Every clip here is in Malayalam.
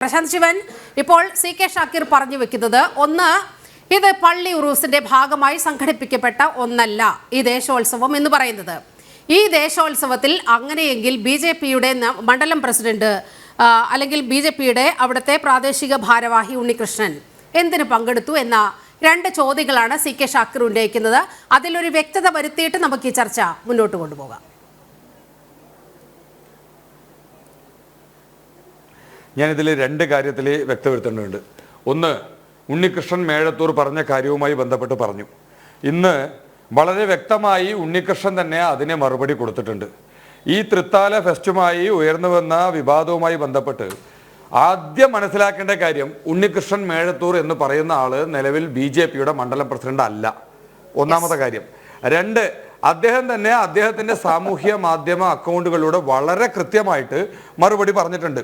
പ്രശാന്ത് ശിവൻ, ഇപ്പോൾ സി കെ ഷാക്കിർ പറഞ്ഞു വെക്കുന്നത്, ഒന്ന്, ഇത് പള്ളി ഉറൂസിന്റെ ഭാഗമായി സംഘടിപ്പിക്കപ്പെട്ട ഒന്നല്ല ഈ ദേശോത്സവം എന്ന് പറയുന്നത്. ഈ ദേശോത്സവത്തിൽ അങ്ങനെയെങ്കിൽ BJP-യുടെ മണ്ഡലം പ്രസിഡന്റ് അല്ലെങ്കിൽ BJP-യുടെ അവിടുത്തെ പ്രാദേശിക ഭാരവാഹി ഉണ്ണികൃഷ്ണൻ എന്തിനു പങ്കെടുത്തു എന്ന രണ്ട് ചോദ്യങ്ങളാണ് സി കെ ഷാക്കിർ ഉന്നയിക്കുന്നത്. അതിലൊരു വ്യക്തത വരുത്തിയിട്ട് നമുക്ക് ഈ ചർച്ച മുന്നോട്ട് കൊണ്ടുപോകാം. ഞാനിതിൽ രണ്ട് കാര്യത്തിൽ വ്യക്തവരുത്തേണ്ടതുണ്ട്. ഒന്ന്, ഉണ്ണികൃഷ്ണൻ മേഴത്തൂർ പറഞ്ഞ കാര്യവുമായി ബന്ധപ്പെട്ട് പറഞ്ഞു. ഇന്ന് വളരെ വ്യക്തമായി ഉണ്ണികൃഷ്ണൻ തന്നെ അതിനെ മറുപടി കൊടുത്തിട്ടുണ്ട്. ഈ തൃത്താല ഫെസ്റ്റുമായി ഉയർന്നു വന്ന വിവാദവുമായി ബന്ധപ്പെട്ട് ആദ്യം മനസ്സിലാക്കേണ്ട കാര്യം, ഉണ്ണികൃഷ്ണൻ മേഴത്തൂർ എന്ന് പറയുന്ന ആള് നിലവിൽ BJP-യുടെ മണ്ഡലം പ്രസിഡന്റ് അല്ല. ഒന്നാമത്തെ കാര്യം. രണ്ട്, അദ്ദേഹം തന്നെ അദ്ദേഹത്തിന്റെ സാമൂഹ്യ മാധ്യമ അക്കൗണ്ടുകളിലൂടെ വളരെ കൃത്യമായിട്ട് മറുപടി പറഞ്ഞിട്ടുണ്ട്.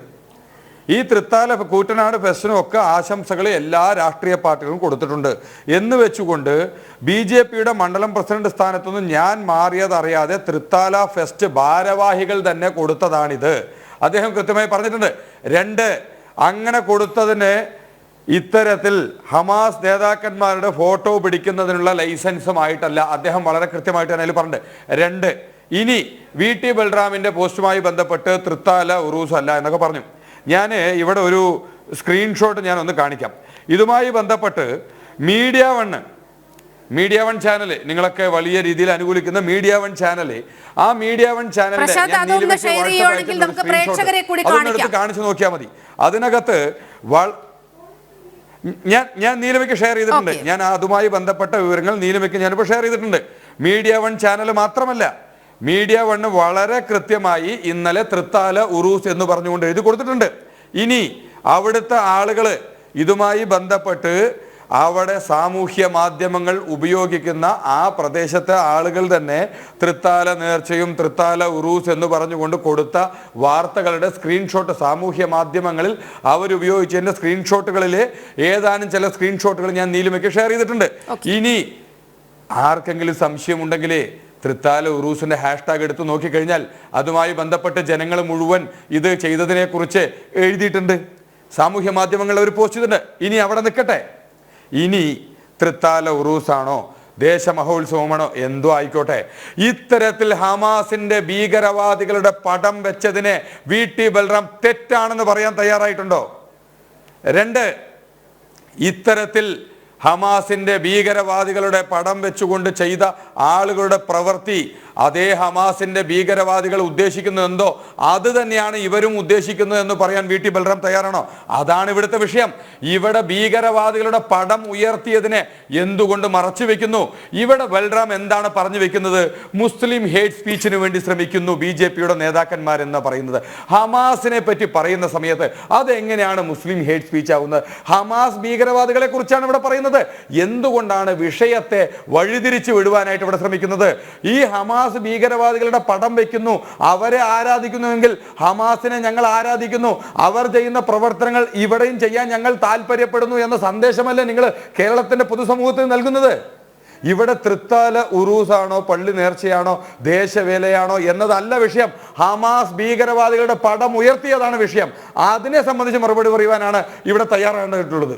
ഈ തൃത്താല കൂറ്റനാട് ഫെസ്റ്റിനും ഒക്കെ ആശംസകൾ എല്ലാ രാഷ്ട്രീയ പാർട്ടികളും കൊടുത്തിട്ടുണ്ട് എന്ന് വെച്ചുകൊണ്ട് BJP-യുടെ മണ്ഡലം പ്രസിഡന്റ് സ്ഥാനത്തുനിന്ന് ഞാൻ മാറിയതറിയാതെ തൃത്താല ഫെസ്റ്റ് ഭാരവാഹികൾ തന്നെ കൊടുത്തതാണിത്. അദ്ദേഹം കൃത്യമായി പറഞ്ഞിട്ടുണ്ട്. രണ്ട്, അങ്ങനെ കൊടുത്തതിന് ഇത്തരത്തിൽ ഹമാസ് നേതാക്കന്മാരുടെ ഫോട്ടോ പിടിക്കുന്നതിനുള്ള ലൈസൻസുമായിട്ടല്ല. അദ്ദേഹം വളരെ കൃത്യമായിട്ട് തന്നെ അതിൽ പറഞ്ഞിട്ടുണ്ട്. രണ്ട്, ഇനി VT ബൽറാമിന്റെ പോസ്റ്റുമായി ബന്ധപ്പെട്ട് തൃത്താല ഉറൂസ് അല്ല എന്നൊക്കെ പറഞ്ഞു. ഞാൻ ഇവിടെ ഒരു സ്ക്രീൻഷോട്ട് ഞാൻ ഒന്ന് കാണിക്കാം. ഇതുമായി ബന്ധപ്പെട്ട് മീഡിയ വൺ ചാനൽ, നിങ്ങളൊക്കെ വലിയ രീതിയിൽ അനുകൂലിക്കുന്ന മീഡിയ വൺ ചാനൽ, ആ മീഡിയ വൺ ചാനലിന്റെ അതൊന്നെടുത്ത് കാണിച്ചു നോക്കിയാൽ മതി. അതിനകത്ത് ഞാൻ നീലിമയ്ക്ക് ഷെയർ ചെയ്തിട്ടുണ്ട്. ഞാൻ അതുമായി ബന്ധപ്പെട്ട വിവരങ്ങൾ നീലിമയ്ക്ക് ഞാനിപ്പോൾ ഷെയർ ചെയ്തിട്ടുണ്ട്. മീഡിയ വൺ ചാനൽ മാത്രമല്ല, മീഡിയ വണ്ണ് വളരെ കൃത്യമായി ഇന്നലെ തൃത്താല ഉറൂസ് എന്ന് പറഞ്ഞുകൊണ്ട് എഴുതി കൊടുത്തിട്ടുണ്ട്. ഇനി അവിടുത്തെ ആളുകൾ ഇതുമായി ബന്ധപ്പെട്ട് അവിടെ സാമൂഹ്യ മാധ്യമങ്ങൾ ഉപയോഗിക്കുന്ന ആ പ്രദേശത്തെ ആളുകൾ തന്നെ തൃത്താല നേർച്ചയും തൃത്താല ഉറൂസ് എന്ന് പറഞ്ഞുകൊണ്ട് കൊടുത്ത വാർത്തകളുടെ സ്ക്രീൻഷോട്ട് സാമൂഹ്യ മാധ്യമങ്ങളിൽ അവരുപയോഗിച്ചതിൻ്റെ സ്ക്രീൻഷോട്ടുകളിലെ ഏതാനും ചില സ്ക്രീൻഷോട്ടുകൾ ഞാൻ നീലിമയ്ക്ക് ഷെയർ ചെയ്തിട്ടുണ്ട്. ഇനി ആർക്കെങ്കിലും സംശയമുണ്ടെങ്കിലേ തൃത്താല ഉറൂസിന്റെ ഹാഷ്ടാഗ് എടുത്ത് നോക്കിക്കഴിഞ്ഞാൽ അതുമായി ബന്ധപ്പെട്ട് ജനങ്ങൾ മുഴുവൻ ഇത് ചെയ്തതിനെ കുറിച്ച് എഴുതിയിട്ടുണ്ട്. സാമൂഹ്യ മാധ്യമങ്ങളിൽ അവർ പോസ്റ്റ് ചെയ്തിട്ടുണ്ട്. ഇനി അവിടെ നിൽക്കട്ടെ. ഇനി തൃത്താല ഉറൂസാണോ ദേശമഹോത്സവമാണോ എന്തോ ആയിക്കോട്ടെ, ഇത്തരത്തിൽ ഹമാസിന്റെ ഭീകരവാദികളുടെ പടം വെച്ചതിനെ VT ബൽറാം തെറ്റാണെന്ന് പറയാൻ തയ്യാറായിട്ടുണ്ടോ? രണ്ട്, ഇത്തരത്തിൽ ഹമാസിന്റെ ഭീകരവാദികളുടെ പടം വെച്ചുകൊണ്ട് ചെയ്ത ആളുകളുടെ പ്രവൃത്തി അതേ ഹമാസിന്റെ ഭീകരവാദികൾ ഉദ്ദേശിക്കുന്നത് എന്തോ അത് തന്നെയാണ് ഇവരും ഉദ്ദേശിക്കുന്നത് എന്ന് പറയാൻ VT ബൽറാം തയ്യാറാണോ? അതാണ് ഇവിടുത്തെ വിഷയം. ഇവിടെ ഭീകരവാദികളുടെ പടം ഉയർത്തിയതിനെ എന്തുകൊണ്ട് മറച്ചു വെക്കുന്നു? ഇവിടെ ബൽറാം എന്താണ് പറഞ്ഞു വെക്കുന്നത്? മുസ്ലിം ഹേറ്റ് സ്പീച്ചിന് വേണ്ടി ശ്രമിക്കുന്നു BJP-യുടെ നേതാക്കന്മാരെന്ന് പറയുന്നത്. ഹമാസിനെ പറ്റി പറയുന്ന സമയത്ത് അതെങ്ങനെയാണ് മുസ്ലിം ഹേറ്റ് സ്പീച്ച് ആവുന്നത്? ഹമാസ് ഭീകരവാദികളെ കുറിച്ചാണ് ഇവിടെ പറയുന്നത്. എന്തുകൊണ്ടാണ് വിഷയത്തെ വഴിതിരിച്ചു വിടുവാനായിട്ട് ഇവിടെ ശ്രമിക്കുന്നത്? ഈ ഹമാസ് ഭീകരവാദികളുടെ പടം വെക്കുന്നു, അവരെ ആരാധിക്കുന്നുവെങ്കിൽ ഹമാസിനെ ഞങ്ങൾ ആരാധിക്കുന്നു, അവർ ചെയ്യുന്ന പ്രവർത്തനങ്ങൾ ഇവിടെയും ചെയ്യാൻ ഞങ്ങൾ താല്പര്യപ്പെടുന്നു എന്ന സന്ദേശമല്ലേ നിങ്ങൾ കേരളത്തിന്റെ പൊതുസമൂഹത്തിന് നൽകുന്നത്? ഇവിടെ തൃത്താല ഉറൂസാണോ പള്ളി നേർച്ചയാണോ ദേശവേലയാണോ എന്നതല്ല വിഷയം. ഹമാസ് ഭീകരവാദികളുടെ പടം ഉയർത്തിയതാണ് വിഷയം. അതിനെ സംബന്ധിച്ച് മറുപടി പറയുവാനാണ് ഇവിടെ തയ്യാറാകേണ്ടതുള്ളത്.